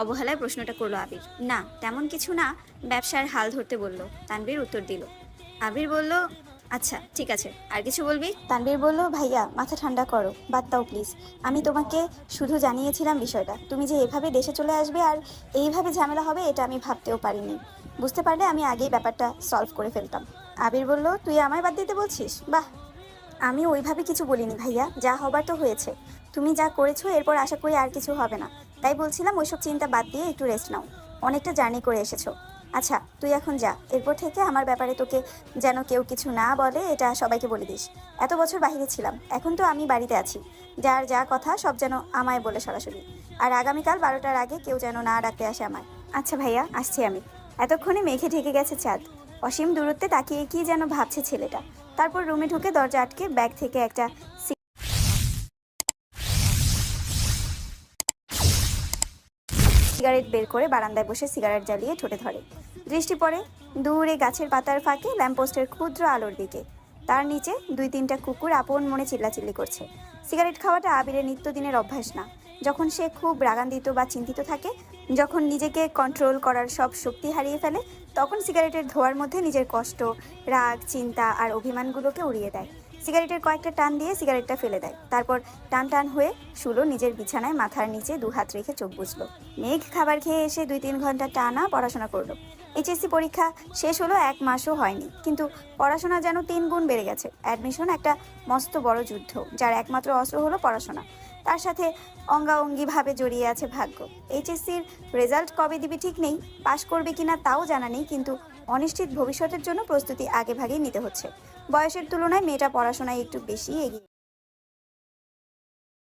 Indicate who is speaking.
Speaker 1: অবহেলায় প্রশ্নটা করলো আবির। না তেমন কিছু না, ব্যবসার হাল ধরতে বলল। তানভীর উত্তর দিল। আবির বলল, আচ্ছা ঠিক আছে, আর কিছু বলবি? তানভীর বলল, ভাইয়া মাথা ঠান্ডা করো, বাদ দাও প্লিজ। আমি তোমাকে শুধু জানিয়েছিলাম বিষয়টা, তুমি যে এভাবে দেশে চলে আসবে আর এইভাবে ঝামেলা হবে এটা আমি ভাবতেও পারিনি। বুঝতে পারলে আমি আগেই ব্যাপারটা সলভ করে ফেলতাম। আবির বলল, তুই আমায় বাদ দিতে বলছিস? বাহ, আমি ওইভাবে কিছু বলিনি ভাইয়া, যা হবার তো হয়েছে। তুমি যা করেছো এরপর আশা করি আর কিছু হবে না। তাই বলছিলাম ওইসব চিন্তা বাদ দিয়ে একটু রেস্ট নাও। অনেকটা জার্নি করে এসেছো। আচ্ছা তুই এখন যা, এরপর থেকে আমার ব্যাপারে তোকে যেন কেউ কিছু না বলে এটা সবাইকে বলে দিস। এত বছর বাইরে ছিলাম, এখন তো আমি বাড়িতে আছি। যার যা কথা সব যেন আমায় বলে সরাসরি। আর আগামীকাল 12টার আগে কেউ যেন না ডাকতে আসে আমায়। আচ্ছা ভাইয়া, আসছি আমি। এতক্ষণে মেঘে ঢেকে গেছে চাঁদ। অসীম দূরত্বে তাকিয়ে কি যেন ভাবছে ছেলেটা। তারপর রুমে ঢুকে দরজা আটকে ব্যাগ থেকে একটা সিগারেট বের করে বারান্দায় বসে সিগারেট জ্বালিয়ে ঠোঁটে ধরে। দৃষ্টি পড়ে দূরে গাছের পাতার ফাঁকে ল্যাম্পপোস্টের ক্ষুদ্র আলোর দিকে। তার নিচে 2-3টা কুকুর আপন মনে চিল্লাচিল্লি করছে। সিগারেট খাওয়াটা আবিরের নিত্যদিনের অভ্যাস না। যখন সে খুব রাগান্বিত বা চিন্তিত থাকে, যখন নিজেকে কন্ট্রোল করার সব শক্তি হারিয়ে ফেলে, তখন সিগারেটের ধোঁয়ার মধ্যে নিজের কষ্ট, রাগ, চিন্তা আর অভিমানগুলোকে উড়িয়ে দেয়। সিগারেটের কয়েকটা টান দিয়ে সিগারেটটা ফেলে দেয়। তারপর টান টান হয়ে শুলো নিজের বিছানায় মাথার নিচে 2 হাত রেখে চোখ বুঝলো। মেঘ খাবার খেয়ে এসে 2-3 ঘন্টা টানা পড়াশোনা করলো। এইচএসসি পরীক্ষা শেষ হলো, 1 মাসও হয়নি, কিন্তু পড়াশোনা যেন 3 গুণ বেড়ে গেছে। অ্যাডমিশন একটা মস্ত বড় যুদ্ধ, যার একমাত্র অস্ত্র হলো পড়াশোনা। তার সাথে অঙ্গাঅঙ্গিভাবে জড়িয়ে আছে ভাগ্য। এইচএসসির রেজাল্ট কবে দিবি ঠিক নেই, পাশ করবে কিনা তাও জানা নেই, কিন্তু অনিশ্চিত ভবিষ্যতের জন্য প্রস্তুতি আগে ভাগেই নিতে হচ্ছে। বয়সের তুলনায় মেয়েটা পড়াশোনায় একটু বেশি এগিয়ে।